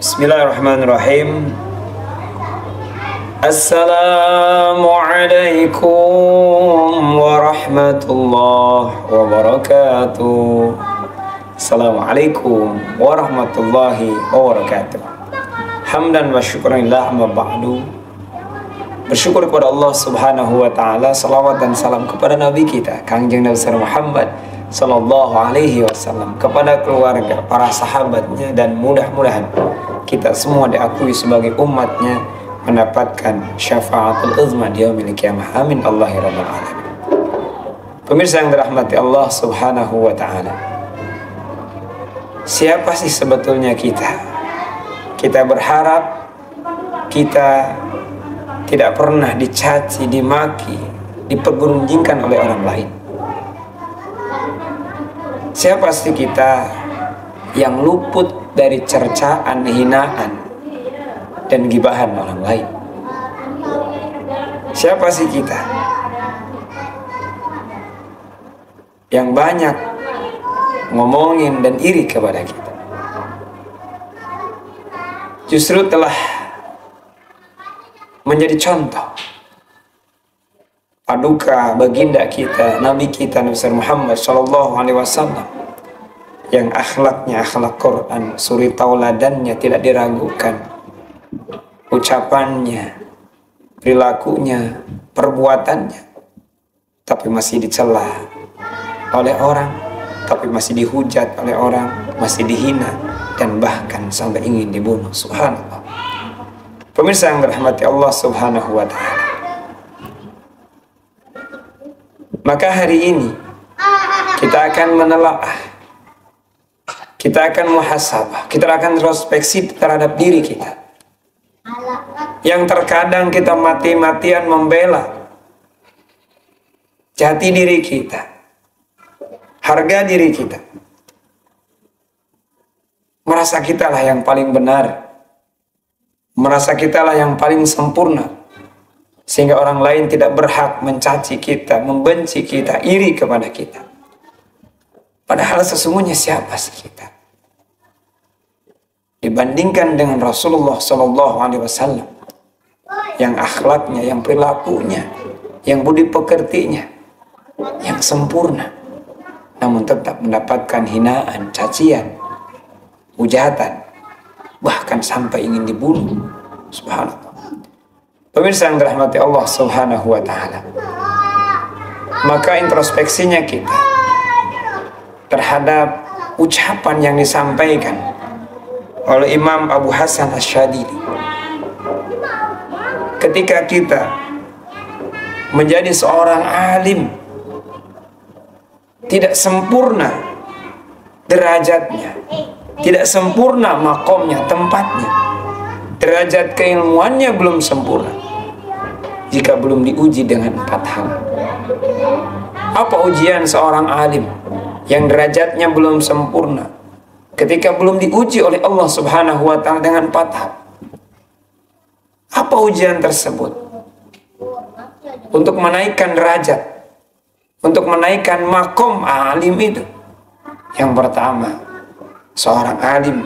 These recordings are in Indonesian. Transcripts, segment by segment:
Bismillahirrahmanirrahim. Assalamualaikum warahmatullahi wabarakatuh. Assalamualaikum warahmatullahi wabarakatuh. Hamdan wa syukurillah amma ba'du. Bersyukur kepada Allah subhanahu wa ta'ala. Salawat dan salam kepada Nabi kita Kangjeng Nabi Muhammad sallallahu alaihi wasallam, kepada keluarga, para sahabatnya, dan mudah-mudahan kita semua diakui sebagai umatnya mendapatkan syafaatul uzma di yaumil qiyamah. Amin Allah ya rabbal alamin. Pemirsa yang dirahmati Allah subhanahu wa ta'ala, siapa sih sebetulnya kita? Kita berharap kita tidak pernah dicaci, dimaki, dipergunjingkan oleh orang lain. Siapa sih kita yang luput dari cercaan, hinaan, dan gibahan orang lain? Siapa sih kita yang banyak ngomongin dan iri kepada kita? Justru telah menjadi contoh paduka baginda kita, Nabi kita Nabi Muhammad sallallahu alaihi wasallam, yang akhlaknya akhlak Quran, suri tauladannya tidak diragukan, ucapannya, perilakunya, perbuatannya, tapi masih dicela oleh orang, tapi masih dihujat oleh orang, masih dihina, dan bahkan sampai ingin dibunuh. Subhanallah. Pemirsa yang dirahmati Allah subhanahu wa ta'ala, maka hari ini kita akan menelaah, kita akan muhasabah, kita akan introspeksi terhadap diri kita, yang terkadang kita mati-matian membela jati diri kita, harga diri kita, merasa kitalah yang paling benar, merasa kitalah yang paling sempurna, sehingga orang lain tidak berhak mencaci kita, membenci kita, iri kepada kita. Padahal sesungguhnya siapa sih kita dibandingkan dengan Rasulullah Sallallahu Alaihi Wasallam, yang akhlaknya, yang perilakunya, yang budi pekertinya, yang sempurna, namun tetap mendapatkan hinaan, cacian, hujatan, bahkan sampai ingin dibunuh. Subhanallah. Pemirsa yang dirahmati Allah subhanahu wa ta'ala, maka introspeksinya kita terhadap ucapan yang disampaikan oleh Imam Abu Hasan Asyadili ketika kita menjadi seorang alim, tidak sempurna derajatnya, tidak sempurna makomnya, tempatnya, derajat keilmuannya belum sempurna jika belum diuji dengan 4 hal. Apa ujian seorang alim yang derajatnya belum sempurna ketika belum diuji oleh Allah subhanahu wa ta'ala dengan 4 hal? Apa ujian tersebut? Untuk menaikkan derajat, untuk menaikkan makom alim itu. Yang pertama, seorang alim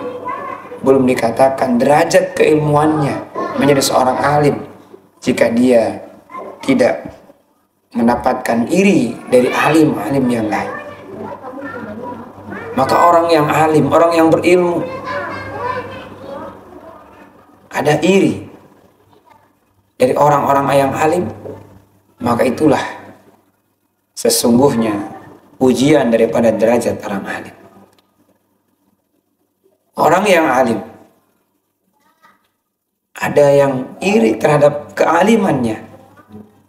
belum dikatakan derajat keilmuannya menjadi seorang alim jika dia tidak mendapatkan iri dari alim-alim yang lain. Maka orang yang alim, orang yang berilmu, ada iri dari orang-orang yang alim, maka itulah sesungguhnya ujian daripada derajat orang alim. Orang yang alim, ada yang iri terhadap kealimannya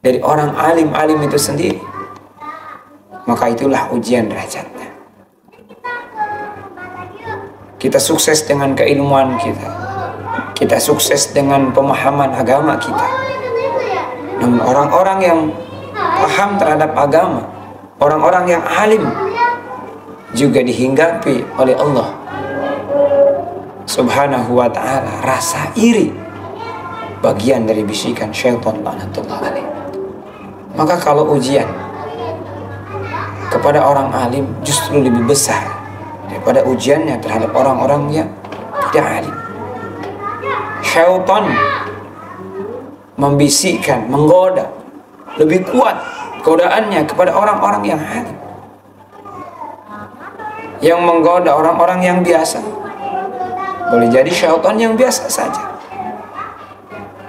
dari orang alim-alim itu sendiri, maka itulah ujian derajatnya. Kita sukses dengan keilmuan kita, kita sukses dengan pemahaman agama kita, namun orang-orang yang paham terhadap agama, orang-orang yang alim, juga dihinggapi oleh Allah subhanahu wa ta'ala rasa iri, bagian dari bisikan syaitan laknatullah alaih. Maka kalau ujian kepada orang alim justru lebih besar daripada ujiannya terhadap orang-orang yang tidak alim. syaitan membisikkan, menggoda, lebih kuat godaannya kepada orang-orang yang alim. Yang menggoda orang-orang yang biasa, boleh jadi syaitan yang biasa saja,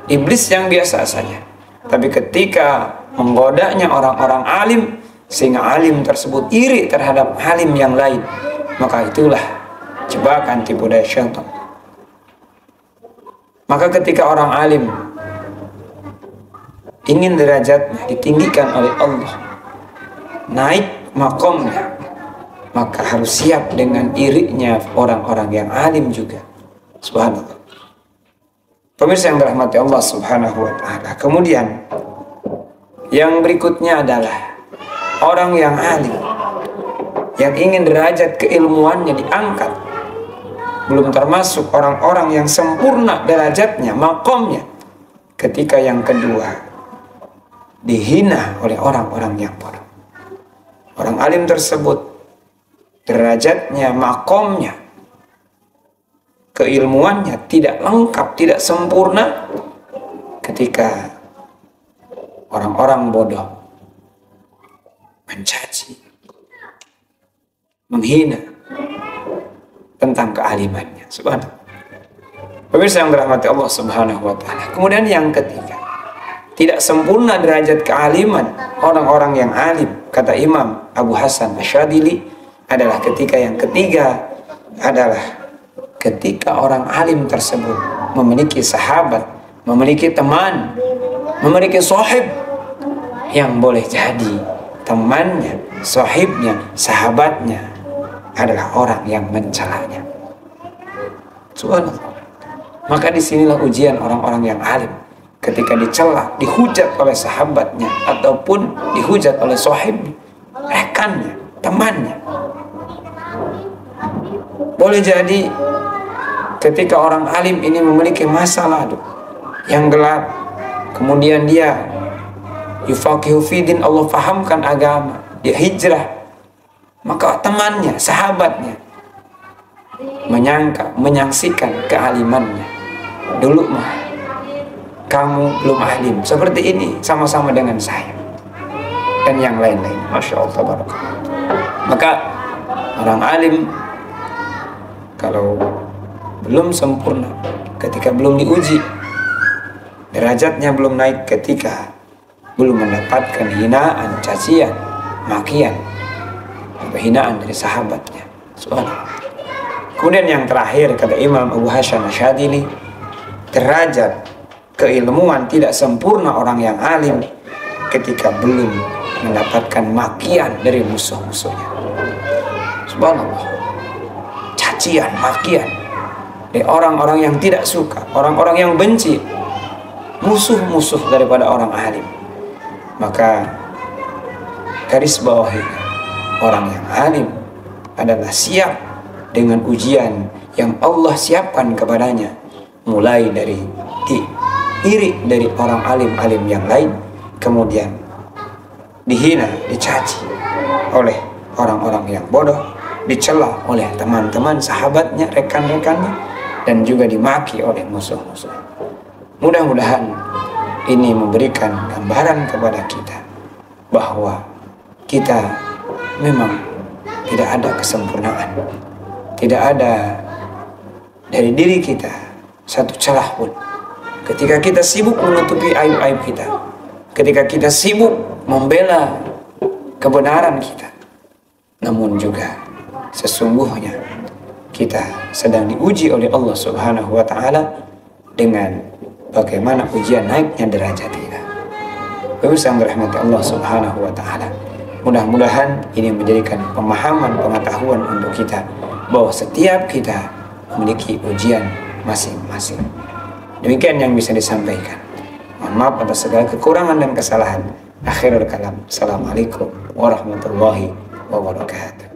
iblis yang biasa saja. Tapi ketika menggodanya orang-orang alim, sehingga alim tersebut iri terhadap alim yang lain, maka itulah jebakan tipu daya syaitan. Maka ketika orang alim ingin derajatnya ditinggikan oleh Allah, naik makomnya, maka harus siap dengan irinya orang-orang yang alim juga. Subhanallah. Pemirsa yang dirahmati Allah Subhanahu wa ta'ala. Kemudian yang berikutnya adalah orang yang alim, yang ingin derajat keilmuannya diangkat, belum termasuk orang-orang yang sempurna derajatnya, makomnya. Ketika yang kedua, dihina oleh orang-orang yang bodoh. Orang alim tersebut derajatnya, makomnya, keilmuannya tidak lengkap, tidak sempurna ketika orang-orang bodoh mencaci, menghina tentang kealimannya. Subhanallah. Pemirsa yang dirahmati Allah Subhanahu wa ta'ala. Kemudian yang ketiga, tidak sempurna derajat kealiman orang-orang yang alim, kata Imam Abu Hasan Asyadili, adalah ketika yang ketiga adalah ketika orang alim tersebut memiliki sahabat, memiliki teman, memiliki sahib yang boleh jadi temannya, sahibnya, sahabatnya adalah orang yang mencelanya. Subhanallah. Maka disinilah ujian orang-orang yang alim, ketika dicela, dihujat oleh sahabatnya ataupun dihujat oleh sahibnya, rekannya, temannya. Boleh jadi ketika orang alim ini memiliki masa lalu yang gelap, kemudian dia yufaqihu fidin, Allah fahamkan agama, dia hijrah, maka temannya, sahabatnya menyangka, menyaksikan kealimannya. Dulu mah kamu belum alim seperti ini, sama-sama dengan saya, dan yang lain-lain. Masya Allah, barakallah. Maka orang alim kalau belum sempurna, ketika belum diuji, derajatnya belum naik, ketika belum mendapatkan hinaan, cacian, makian, hinaan dari sahabatnya. Subhanallah. Kemudian yang terakhir, kata Imam Abu Hasan Asyadili, derajat keilmuan tidak sempurna orang yang alim ketika belum mendapatkan makian dari musuh-musuhnya. Subhanallah. Cacian, makian dari orang-orang yang tidak suka, orang-orang yang benci, musuh-musuh daripada orang alim. Maka garis bawahi, orang yang alim adalah siap dengan ujian yang Allah siapkan kepadanya, mulai dari diiri dari orang alim-alim yang lain, kemudian dihina, dicaci oleh orang-orang yang bodoh, dicela oleh teman-teman, sahabatnya, rekan-rekannya, dan juga dimaki oleh musuh-musuh. Mudah-mudahan ini memberikan gambaran kepada kita bahwa kita memang tidak ada kesempurnaan, tidak ada dari diri kita satu celah pun. Ketika kita sibuk menutupi aib-aib kita, ketika kita sibuk membela kebenaran kita, namun juga sesungguhnya kita sedang diuji oleh Allah Subhanahu wa ta'ala dengan bagaimana ujian naiknya derajat kita. Pemirsa yang dirahmati Allah Subhanahu wa ta'ala, mudah-mudahan ini menjadikan pemahaman, pengetahuan untuk kita bahwa setiap kita memiliki ujian masing-masing. Demikian yang bisa disampaikan. Mohon maaf atas segala kekurangan dan kesalahan. Akhirul kalam. Assalamualaikum warahmatullahi wabarakatuh.